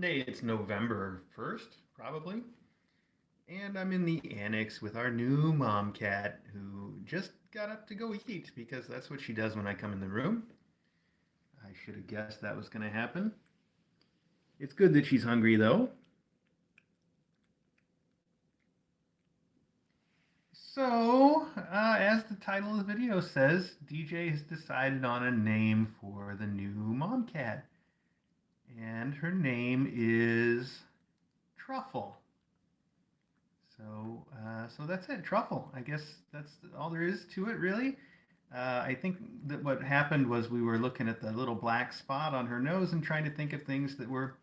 Monday. It's November 1st, probably. And I'm in the annex with our new mom cat who just got up to go eat because that's what she does when I come in the room. I should have guessed that was going to happen. It's good that she's hungry though. So, as the title of the video says, DJ has decided on a name for the new mom cat. And her name is Truffle. So that's it, Truffle. I guess that's all there is to it, really. I think that what happened was we were looking at the little black spot on her nose and trying to think of things that were,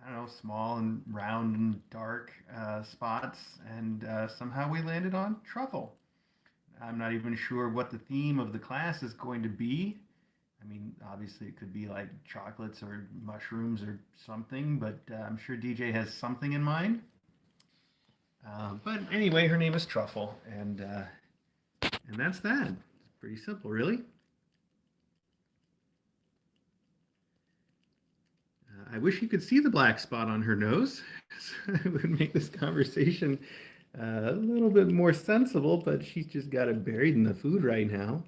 I don't know, small and round and dark spots, and somehow we landed on Truffle. I'm not even sure what the theme of the class is going to be. I mean, obviously it could be like chocolates or mushrooms or something, but I'm sure DJ has something in mind. But anyway, her name is Truffle, and that's that. It's pretty simple, really. I wish you could see the black spot on her nose. So it would make this conversation a little bit more sensible, but she's just got it buried in the food right now.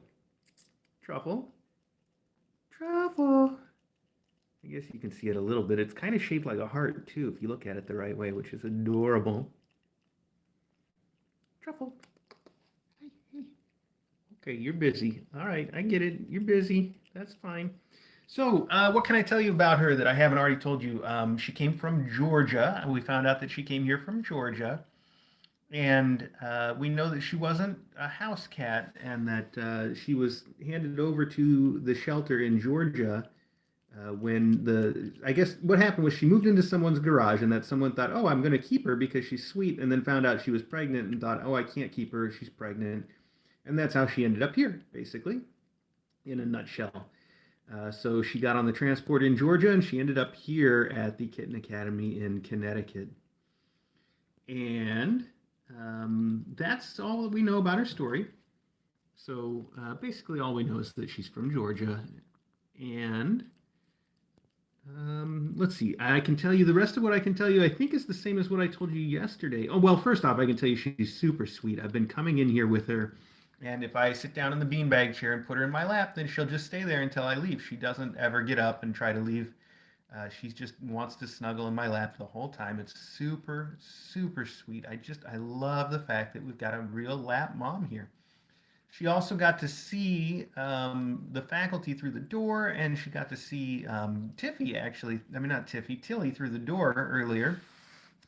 Truffle. Truffle. I guess you can see it a little bit. It's kind of shaped like a heart, too, if you look at it the right way, which is adorable. Truffle. Hey, hey. Okay, you're busy. All right, I get it. You're busy. That's fine. So, what can I tell you about her that I haven't already told you? She came from Georgia. We found out that she came here from Georgia. And we know that she wasn't a house cat and that she was handed over to the shelter in Georgia I guess what happened was she moved into someone's garage and that someone thought, oh, I'm going to keep her because she's sweet, and then found out she was pregnant and thought, oh, I can't keep her, she's pregnant. And that's how she ended up here, basically, in a nutshell. So she got on the transport in Georgia and she ended up here at the Kitten Academy in Connecticut. And that's all that we know about her story. So basically all we know is that she's from Georgia. And let's see. I can tell you the rest of what I can tell you, I think, is the same as what I told you yesterday. Oh, well, first off, I can tell you she's super sweet. I've been coming in here with her, and if I sit down in the beanbag chair and put her in my lap, then she'll just stay there until I leave. She doesn't ever get up and try to leave. She just wants to snuggle in my lap the whole time. It's super, super sweet. I love the fact that we've got a real lap mom here. She also got to see the faculty through the door, and she got to see Tiffy, actually. I mean, not Tiffy, Tilly through the door earlier.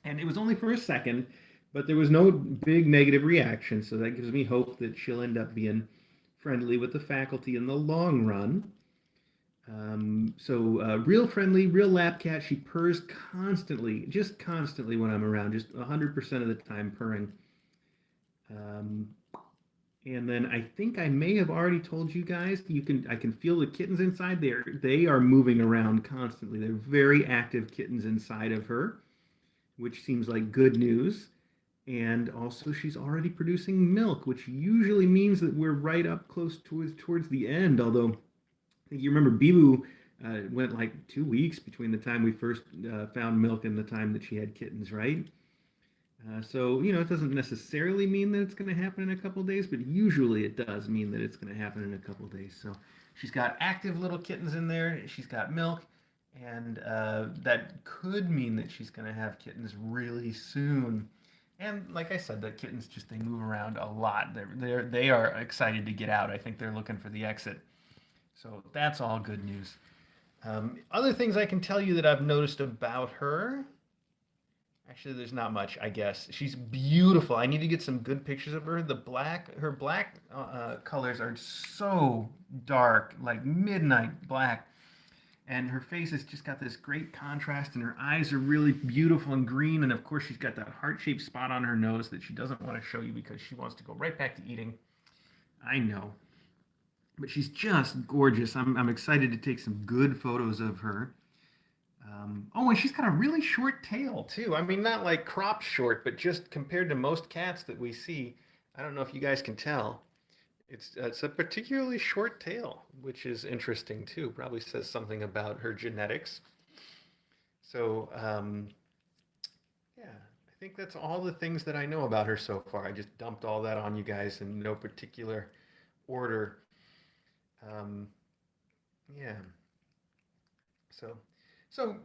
And it was only for a second, but there was no big negative reaction. So that gives me hope that she'll end up being friendly with the faculty in the long run. Real friendly, real lap cat. She purrs constantly, just constantly when I'm around, just 100% of the time purring. And then I think I may have already told you guys, I can feel the kittens inside there. They are moving around constantly. They're very active kittens inside of her, which seems like good news. And also she's already producing milk, which usually means that we're right up close towards the end. Although I think you remember Bibu went like 2 weeks between the time we first found milk and the time that she had kittens, right? It doesn't necessarily mean that it's going to happen in a couple days, but usually it does mean that it's going to happen in a couple days. So she's got active little kittens in there. She's got milk, and that could mean that she's going to have kittens really soon. And like I said, the kittens they move around a lot. They are excited to get out. I think they're looking for the exit. So that's all good news. Other things I can tell you that I've noticed about her. Actually, there's not much, I guess. She's beautiful. I need to get some good pictures of her. Her black colors are so dark, like midnight black. And her face has just got this great contrast, and her eyes are really beautiful and green. And of course, she's got that heart-shaped spot on her nose that she doesn't want to show you because she wants to go right back to eating. I know. But she's just gorgeous. I'm excited to take some good photos of her. And she's got a really short tail, too. I mean, not like cropped short, but just compared to most cats that we see. I don't know if you guys can tell. It's a particularly short tail, which is interesting, too. Probably says something about her genetics. So, yeah, I think that's all the things that I know about her so far. I just dumped all that on you guys in no particular order. Um, yeah. So,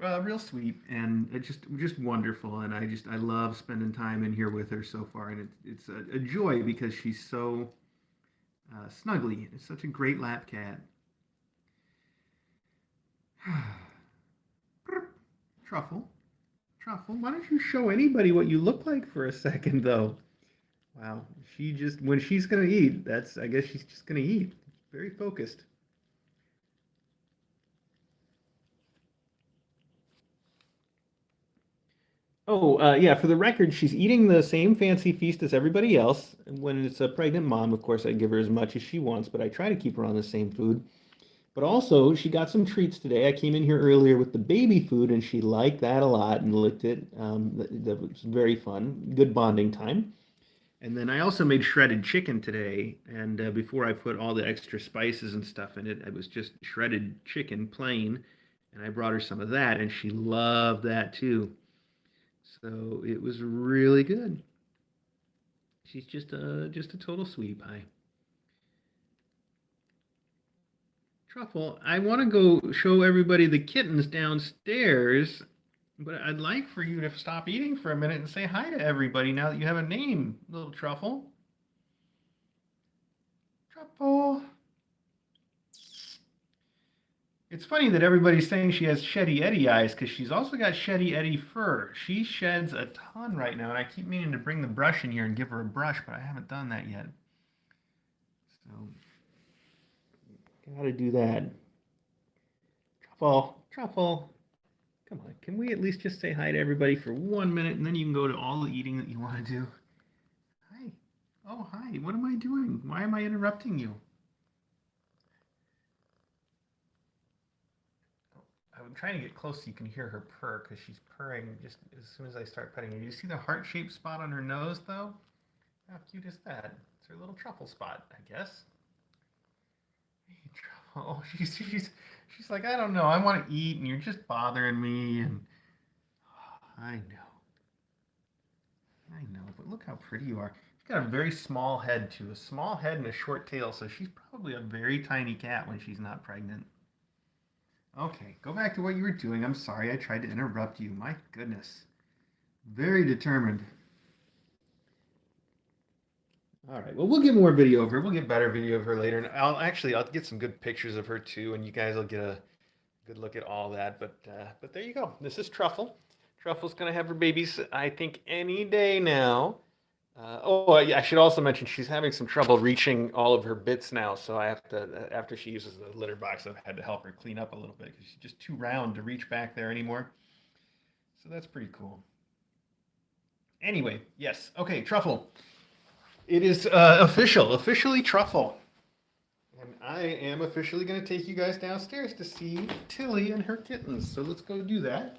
real sweet and just wonderful, and I love spending time in here with her so far, and it's a joy because she's so snuggly. It's such a great lap cat. Truffle, Truffle, why don't you show anybody what you look like for a second, though? Wow, she just when she's gonna eat, that's I guess she's just gonna eat. Very focused. Oh, yeah, for the record, she's eating the same fancy feast as everybody else. When it's a pregnant mom, of course, I give her as much as she wants, but I try to keep her on the same food. But also, she got some treats today. I came in here earlier with the baby food, and she liked that a lot and licked it. That was very fun. Good bonding time. And then I also made shredded chicken today. And before I put all the extra spices and stuff in it, it was just shredded chicken, plain. And I brought her some of that, and she loved that too. So it was really good. She's just a total sweet pie. Truffle, I want to go show everybody the kittens downstairs, but I'd like for you to stop eating for a minute and say hi to everybody now that you have a name, little Truffle. Truffle. It's funny that everybody's saying she has Sheddy Eddy eyes because she's also got Sheddy Eddy fur. She sheds a ton right now, and I keep meaning to bring the brush in here and give her a brush, but I haven't done that yet. So, gotta do that. Truffle, Truffle. Come on, can we at least just say hi to everybody for 1 minute and then you can go to all the eating that you want to do? Hi. Oh, hi. What am I doing? Why am I interrupting you? I'm trying to get close so you can hear her purr because she's purring just as soon as I start petting her. Do you see the heart-shaped spot on her nose, though? How cute is that? It's her little truffle spot, I guess. Hey, Truffle. Oh, she's like, I don't know. I want to eat, and you're just bothering me. And oh, I know, but look how pretty you are. She's got a very small head too, a small head and a short tail, so she's probably a very tiny cat when she's not pregnant. Okay, go back to what you were doing. I'm sorry I tried to interrupt you. My goodness. Very determined. All right. Well, we'll get more video of her. We'll get better video of her later, and I'll get some good pictures of her too, and you guys will get a good look at all that. But there you go. This is Truffle. Truffle's gonna have her babies, I think, any day now. I should also mention she's having some trouble reaching all of her bits now, so I have to, after she uses the litter box, I've had to help her clean up a little bit because she's just too round to reach back there anymore. So that's pretty cool. Anyway, yes. Okay, Truffle. It is officially Truffle. And I am officially going to take you guys downstairs to see Tilly and her kittens. So let's go do that.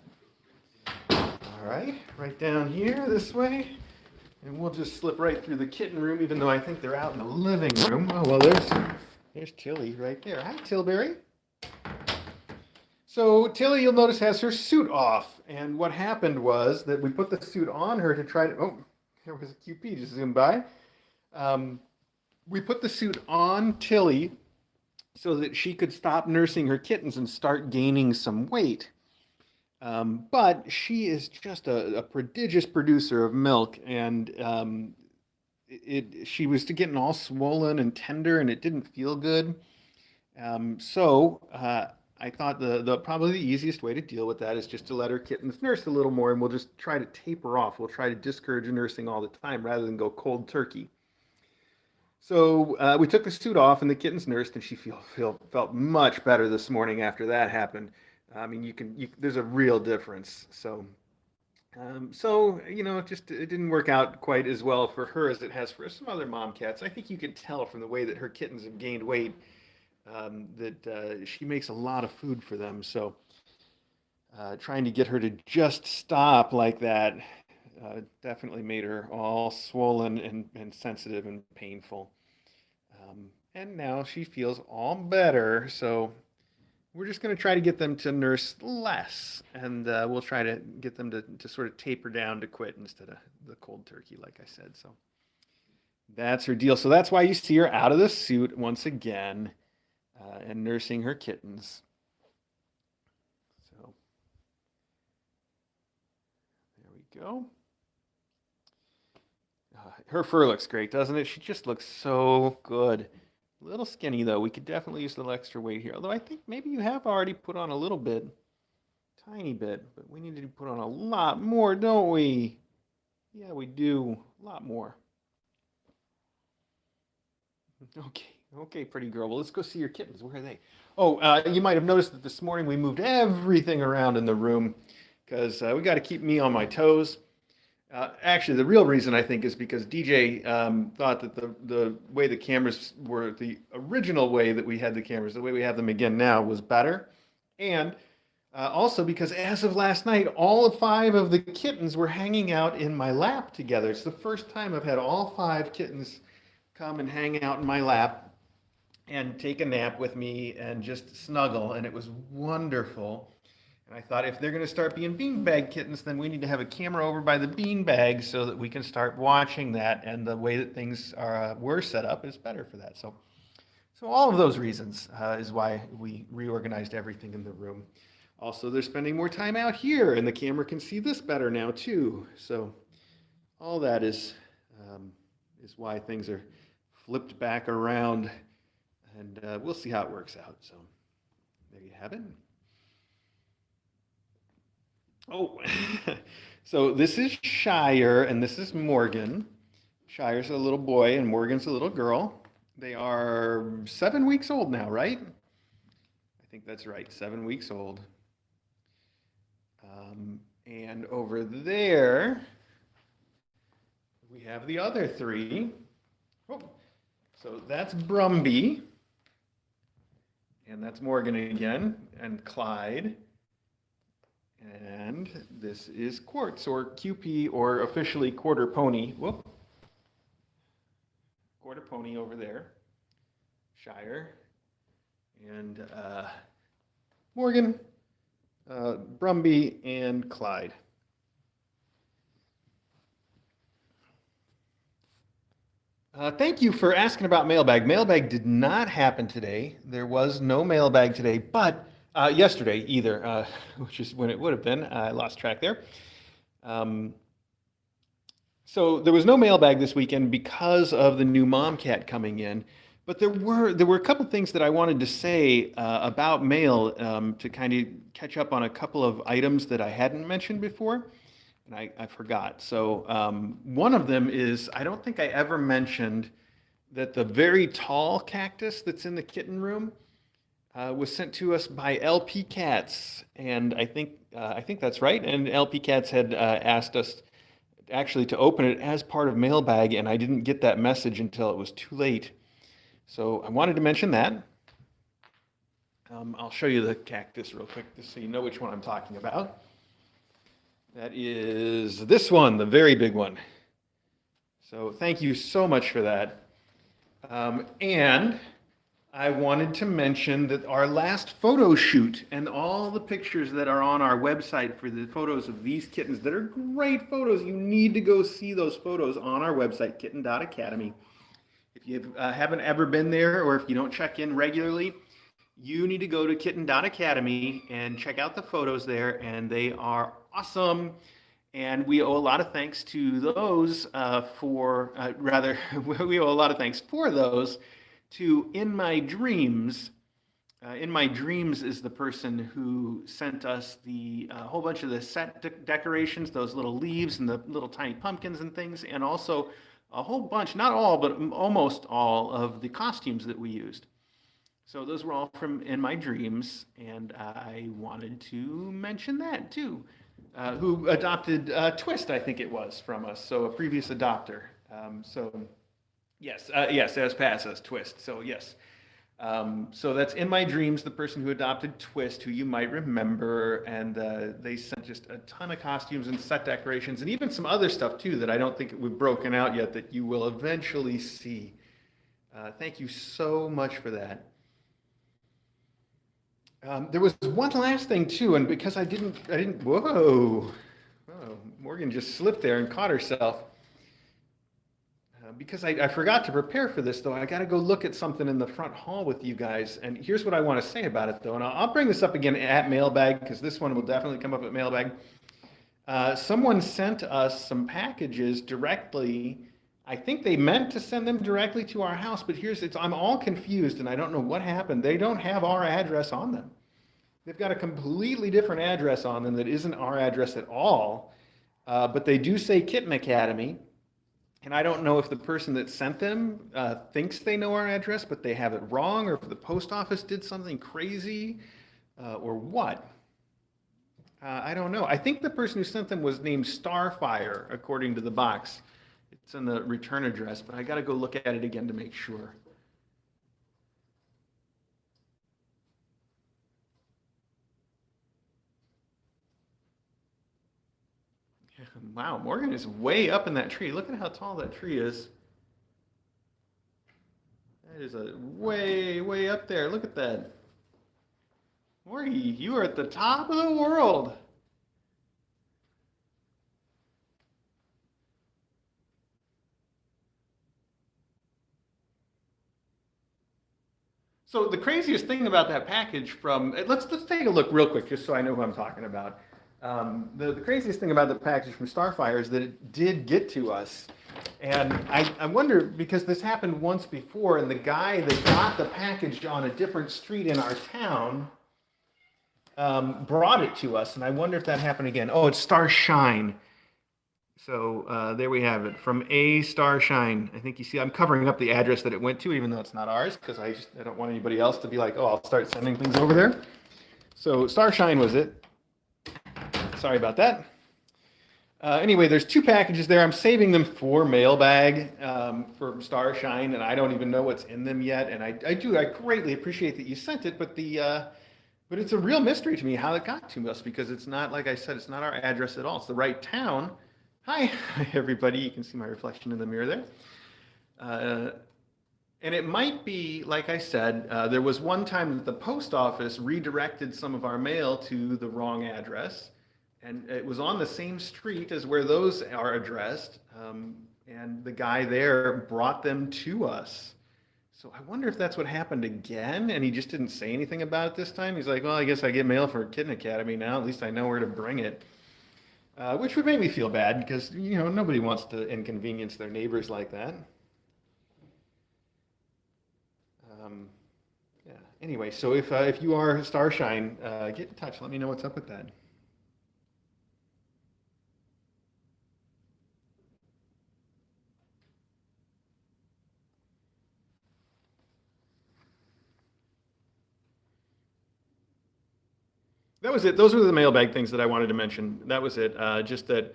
All right, right down here this way. And we'll just slip right through the kitten room, even though I think they're out in the living room. Oh, well, there's Tilly right there. Hi, Tilbury. So Tilly, you'll notice, has her suit off. And what happened was that we put the suit on her to try to... Oh, there was a QP just zoomed by. We put the suit on Tilly so that she could stop nursing her kittens and start gaining some weight. But she is just a prodigious producer of milk, and she was getting all swollen and tender, and it didn't feel good. I thought the probably the easiest way to deal with that is just to let her kittens nurse a little more, and we'll just try to taper off. We'll try to discourage nursing all the time rather than go cold turkey. So we took the suit off, and the kittens nursed, and she felt much better this morning after that happened. I mean, there's a real difference. It didn't work out quite as well for her as it has for some other mom cats. I think you can tell from the way that her kittens have gained weight that she makes a lot of food for them. So trying to get her to just stop like that definitely made her all swollen and sensitive and painful. And now she feels all better. So we're just going to try to get them to nurse less, and we'll try to get them to sort of taper down to quit instead of the cold turkey, like I said. So that's her deal. So that's why you see her out of the suit once again and nursing her kittens. So there we go. Her fur looks great, doesn't it? She just looks so good. A little skinny, though. We could definitely use a little extra weight here. Although I think maybe you have already put on a little bit, tiny bit, but we need to put on a lot more, don't we? Yeah, we do. A lot more. Okay, okay, pretty girl. Well, let's go see your kittens. Where are they? Oh, you might have noticed that this morning we moved everything around in the room because we got to keep me on my toes. Actually, the real reason I think is because DJ thought that the way the cameras were, the original way that we had the cameras, the way we have them again now, was better. And also because as of last night, all 5 of the kittens were hanging out in my lap together. It's the first time I've had all 5 kittens come and hang out in my lap and take a nap with me and just snuggle, and it was wonderful. And I thought if they're going to start being beanbag kittens, then we need to have a camera over by the beanbag so that we can start watching that. And the way that things were set up is better for that. So all of those reasons is why we reorganized everything in the room. Also, they're spending more time out here, and the camera can see this better now too. So all that is why things are flipped back around, and we'll see how it works out. So there you have it. Oh, so this is Shire and this is Morgan. Shire's a little boy and Morgan's a little girl. They are 7 weeks old now, right? I think that's right, 7 weeks old. And over there, we have the other 3. Oh, so that's Brumby, and that's Morgan again, and Clyde. And this is Quartz, or QP, or officially Quarter Pony. Whoop. Quarter Pony over there. Shire. And Morgan, Brumby, and Clyde. Thank you for asking about Mailbag. Mailbag did not happen today. There was no Mailbag today, but yesterday either, which is when it would have been. I lost track there. So there was no Mailbag this weekend because of the new Momcat coming in. But there were a couple things that I wanted to say about mail to kind of catch up on a couple of items that I hadn't mentioned before, and I forgot. So one of them is I don't think I ever mentioned that the very tall cactus that's in the kitten room was sent to us by LP Cats, and I think that's right. And LP Cats had asked us actually to open it as part of Mailbag, and I didn't get that message until it was too late. So I wanted to mention that. I'll show you the cactus real quick just so you know which one I'm talking about. That is this one, the very big one. So thank you so much for that. And I wanted to mention that our last photo shoot and all the pictures that are on our website for the photos of these kittens that are great photos. You need to go see those photos on our website, kitten.academy. If you haven't ever been there, or if you don't check in regularly, you need to go to kitten.academy and check out the photos there, and they are awesome. And we owe a lot of thanks to those we owe a lot of thanks for those to In My Dreams. In My Dreams is the person who sent us the whole bunch of the set decorations, those little leaves and the little tiny pumpkins and things, and also a whole bunch, not all, but almost all of the costumes that we used. So those were all from In My Dreams, and I wanted to mention that too. Who adopted Twist, I think it was, from us, so a previous adopter. Yes, as Pat says, Twist, so yes. So that's In My Dreams, the person who adopted Twist, who you might remember, and they sent just a ton of costumes and set decorations, and even some other stuff too that I don't think we've broken out yet that you will eventually see. Thank you so much for that. There was one last thing too, and because I didn't. Whoa, whoa! Morgan just slipped there and caught herself. Because I forgot to prepare for this, though, I got to go look at something in the front hall with you guys. And here's what I want to say about it, though. And I'll bring this up again at Mailbag because this one will definitely come up at Mailbag. Someone sent us some packages directly. I think they meant to send them directly to our house, but I'm all confused and I don't know what happened. They don't have our address on them. They've got a completely different address on them that isn't our address at all. But they do say Kitten Academy. And I don't know if the person that sent them thinks they know our address, but they have it wrong, or if the post office did something crazy, or what. I don't know. I think the person who sent them was named Starfire, according to the box. It's in the return address, but I got to go look at it again to make sure. Wow, Morgan is way up in that tree. Look at how tall that tree is. That is a way, way up there. Look at that. Morgan, you are at the top of the world. So the craziest thing about that package from let's take a look real quick, just so I know who I'm talking about. The craziest thing about the package from Starfire is that it did get to us, and I wonder because this happened once before, and the guy that got the package on a different street in our town brought it to us, and I wonder if that happened again. Oh, it's Starshine. So there we have it from A Starshine. I think you see I'm covering up the address that it went to, even though it's not ours, because I don't want anybody else to be like, oh, I'll start sending things over there. So Starshine was it. Sorry about that. Anyway, there's two packages there. I'm saving them for Mailbag for Starshine, and I don't even know what's in them yet. And I greatly appreciate that you sent it, but but it's a real mystery to me how it got to us because it's not, like I said, it's not our address at all. It's the right town. Hi, everybody. You can see my reflection in the mirror there. And it might be, like I said, there was one time that the post office redirected some of our mail to the wrong address. And it was on the same street as where those are addressed. And the guy there brought them to us. So I wonder if that's what happened again. And he just didn't say anything about it this time. He's like, well, I guess I get mail for Kitten Academy now. At least I know where to bring it. Which would make me feel bad because, nobody wants to inconvenience their neighbors like that. Yeah. Anyway, so if you are Starshine, get in touch. Let me know what's up with that. That was it. Those were the mailbag things that I wanted to mention. That was it. Just that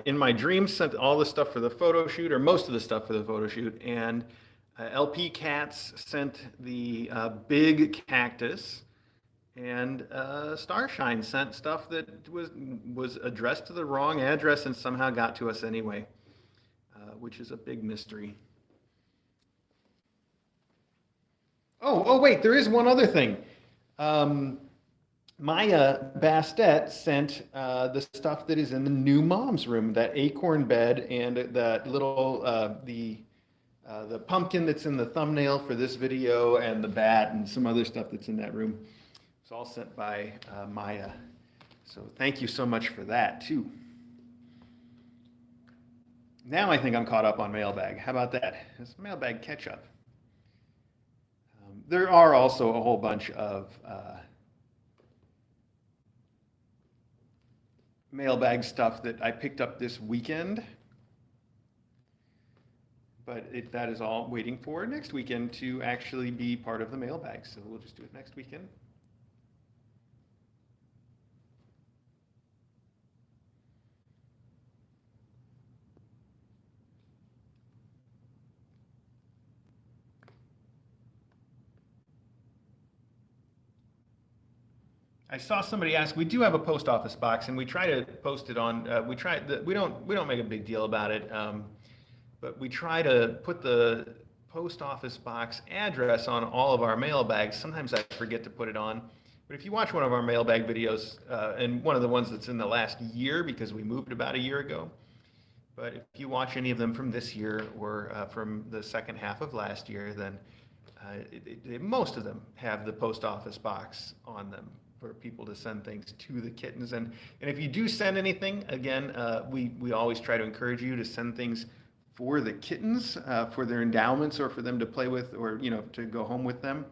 in my dreams, sent all the stuff for the photo shoot, or most of the stuff for the photo shoot, and LP Cats sent the big cactus, and Starshine sent stuff that was addressed to the wrong address and somehow got to us anyway, which is a big mystery. Oh, wait, there is one other thing. Maya Bastet sent the stuff that is in the new mom's room, that acorn bed and that little the pumpkin that's in the thumbnail for this video and the bat and some other stuff that's in that room. It's all sent by Maya. So thank you so much for that too. Now I think I'm caught up on Mailbag. How about that? It's Mailbag catch up. There are also a whole bunch of Mailbag stuff that I picked up this weekend, but that is all waiting for next weekend to actually be part of the Mailbag. So we'll just do it next weekend. I saw somebody ask. We do have a post office box, and we try to post it on. We don't make a big deal about it, but we try to put the post office box address on all of our mailbags. Sometimes I forget to put it on, But if you watch one of our mailbag videos, and one of the ones that's in the last year, because we moved about a year ago, but if you watch any of them from this year or from the second half of last year, then most of them have the post office box on them for people to send things to the kittens. And if you do send anything, again, we always try to encourage you to send things for the kittens, for their endowments or for them to play with or, to go home with them.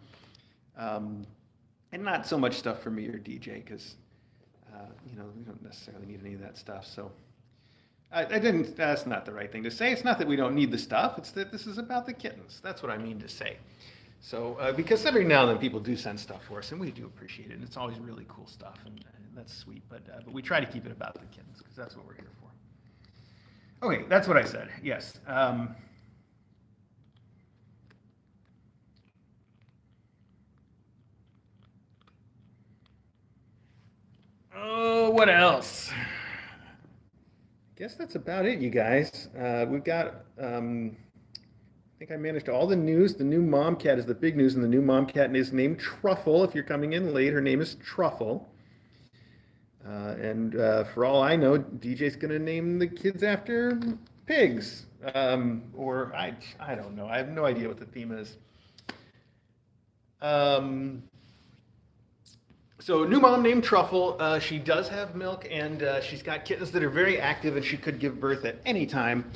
And not so much stuff for me or DJ because, we don't necessarily need any of that stuff. So I didn't, that's not the right thing to say. It's not that we don't need the stuff. It's that this is about the kittens. That's what I mean to say. So, because every now and then people do send stuff for us, and we do appreciate it. And it's always really cool stuff, and that's sweet. But we try to keep it about the kittens because that's what we're here for. Okay, that's what I said. Yes. Oh, what else? I guess that's about it, you guys. We've got. I think I managed all the news. The new Momcat is the big news, and the new Momcat is named Truffle. If you're coming in late, her name is Truffle. And for all I know, DJ's going to name the kids after pigs. Or I don't know. I have no idea what the theme is. So new mom named Truffle. She does have milk, and she's got kittens that are very active, and she could give birth at any time.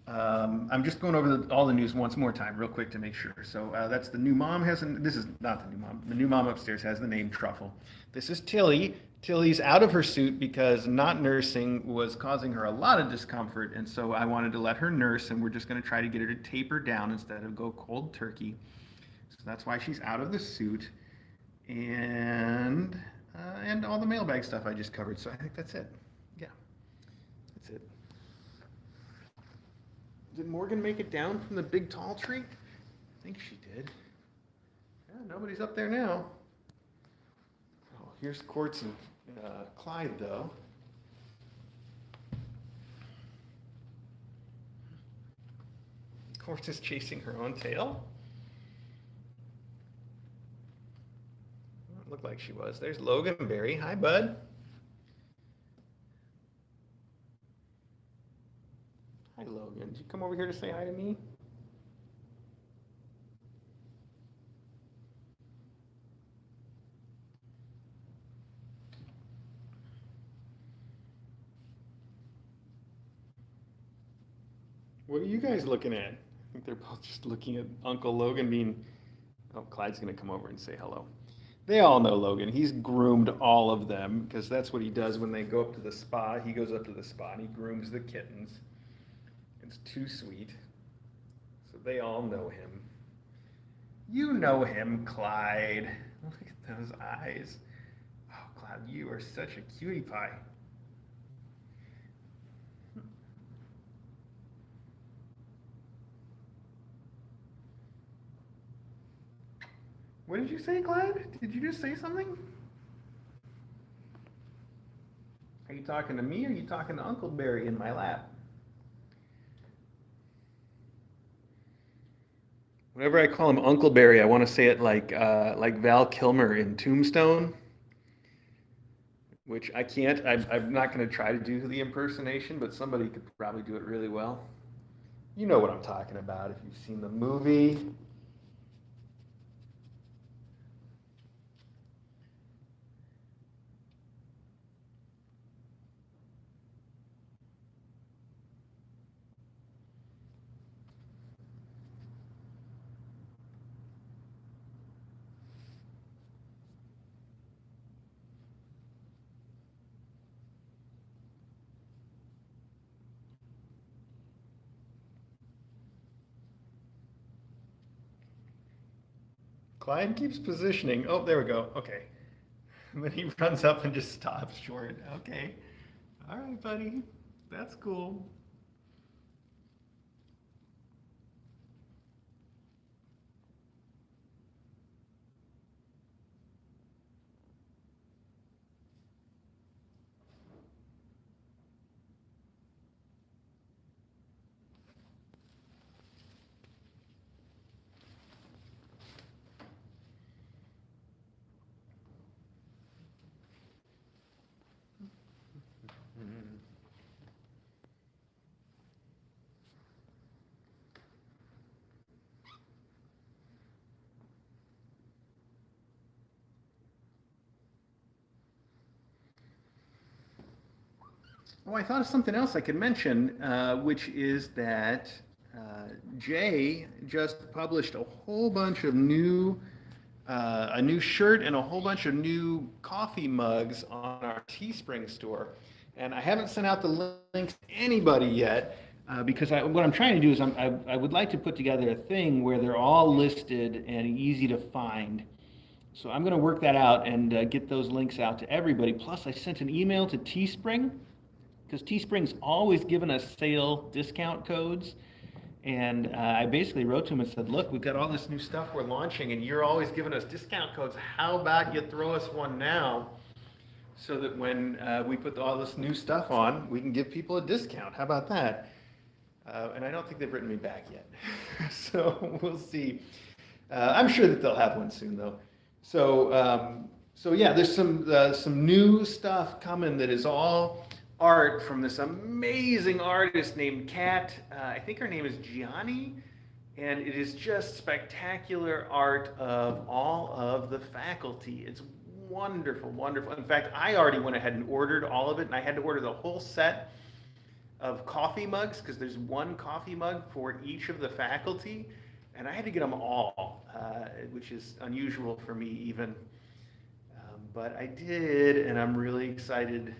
I'm just going over all the news once more time, real quick to make sure. So that's the new mom this is not the new mom. The new mom upstairs has the name Truffle. This is Tilly. Tilly's out of her suit because not nursing was causing her a lot of discomfort, and so I wanted to let her nurse, and we're just going to try to get her to taper down instead of go cold turkey. So that's why she's out of the suit, and all the mailbag stuff I just covered. So I think that's it. Yeah, that's it. Did Morgan make it down from the big tall tree? I think she did. Yeah, nobody's up there now. Oh, here's Quartz and Clyde, though. Quartz is chasing her own tail. It looked like she was. There's Loganberry. Hi, bud. Hi, Logan. Did you come over here to say hi to me? What are you guys looking at? I think they're both just looking at Uncle Logan being... Oh, Clyde's going to come over and say hello. They all know Logan. He's groomed all of them because that's what he does when they go up to the spa. He goes up to the spa and he grooms the kittens. It's too sweet. So they all know him. You know him, Clyde. Look at those eyes. Oh, Clyde, you are such a cutie pie. What did you say, Clyde? Did you just say something? Are you talking to me or are you talking to Uncle Barry in my lap? Whenever I call him Uncle Barry, I want to say it like Val Kilmer in Tombstone, which I can't. I'm not going to try to do the impersonation, but somebody could probably do it really well. You know what I'm talking about if you've seen the movie. Clyde keeps positioning. Oh, there we go. Okay. And then he runs up and just stops short. Okay. All right, buddy. That's cool. Oh, I thought of something else I could mention, which is that Jay just published a whole bunch of a new shirt and a whole bunch of new coffee mugs on our Teespring store. And I haven't sent out the links to anybody yet because what I'm trying to do is I would like to put together a thing where they're all listed and easy to find. So I'm going to work that out and get those links out to everybody. Plus, I sent an email to Teespring because Teespring's always given us sale discount codes. And I basically wrote to him and said, look, we've got all this new stuff we're launching, and you're always giving us discount codes. How about you throw us one now so that when we put all this new stuff on, we can give people a discount? How about that? And I don't think they've written me back yet. So we'll see. I'm sure that they'll have one soon, though. So yeah, there's some new stuff coming that is all art from this amazing artist named Kat. I think her name is Gianni, and it is just spectacular art of all of the faculty. It's wonderful, wonderful. In fact, I already went ahead and ordered all of it, and I had to order the whole set of coffee mugs because there's one coffee mug for each of the faculty, and I had to get them all, which is unusual for me even. But I did, and I'm really excited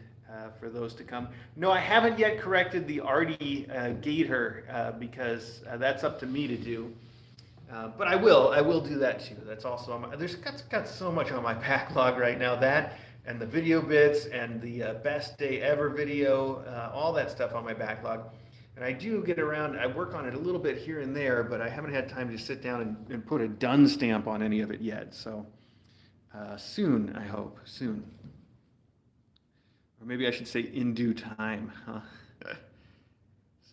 for those to come. No, I haven't yet corrected the Artie Gator because that's up to me to do. But I will do that too. That's also on my, there's got so much on my backlog right now. That and the video bits and the best day ever video, all that stuff on my backlog. And I do get around, I work on it a little bit here and there, but I haven't had time to sit down and put a done stamp on any of it yet. So soon, I hope, soon. Or maybe I should say in due time, huh?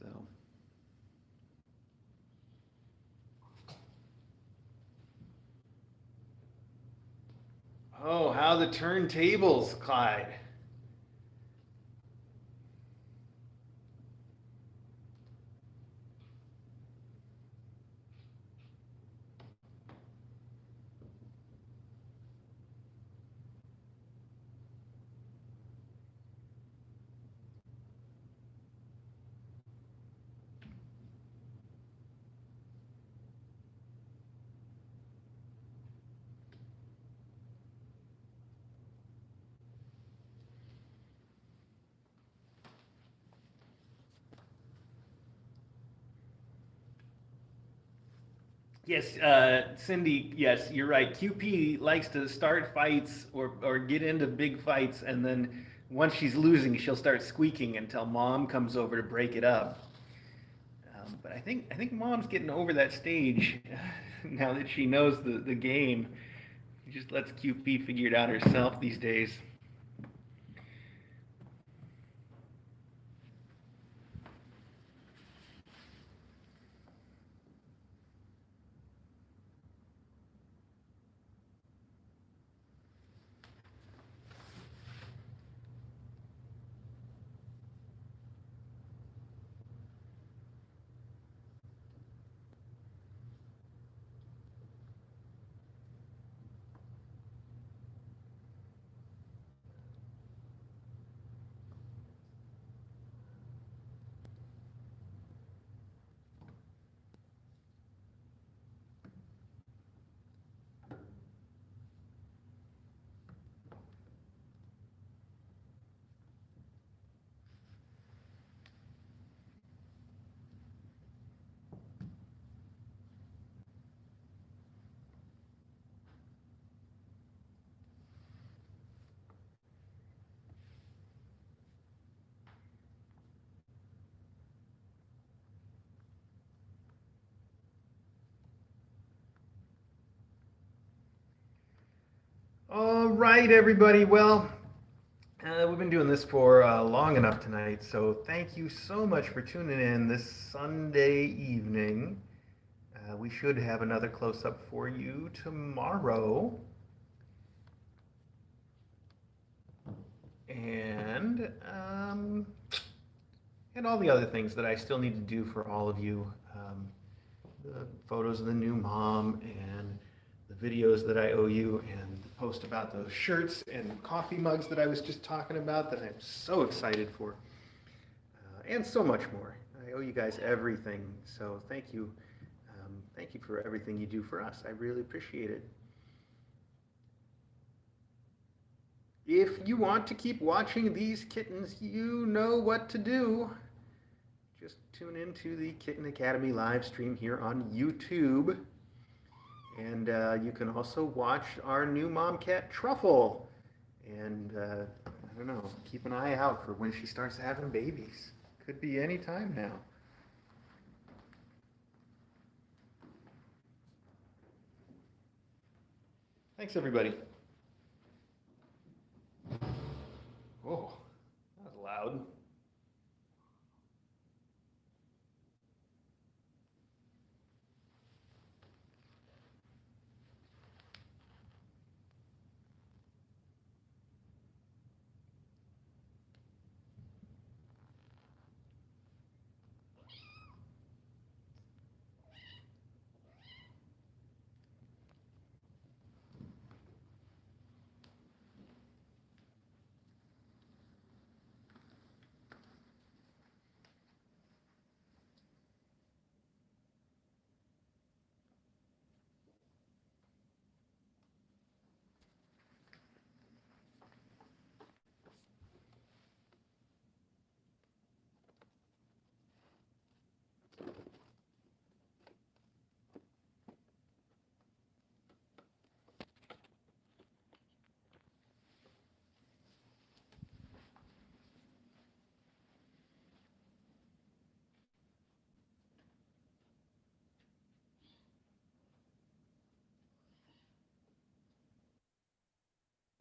So. Oh, how the turntables, Clyde. Yes, Cindy, yes, you're right. QP likes to start fights or get into big fights, and then once she's losing, she'll start squeaking until mom comes over to break it up. But I think mom's getting over that stage now that she knows the game. She just lets QP figure it out herself these days. All right, everybody. Well, we've been doing this for long enough tonight, so thank you so much for tuning in this Sunday evening. We should have another close-up for you tomorrow. And and all the other things that I still need to do for all of you. The photos of the new mom and the videos that I owe you and the post about those shirts and coffee mugs that I was just talking about that I'm so excited for. and so much more. I owe you guys everything, so thank you. Thank you for everything you do for us. I really appreciate it. If you want to keep watching these kittens, you know what to do. Just tune into the Kitten Academy live stream here on YouTube. And you can also watch our new Momcat, Truffle. And I don't know, keep an eye out for when she starts having babies. Could be any time now. Thanks, everybody. Oh, that was loud.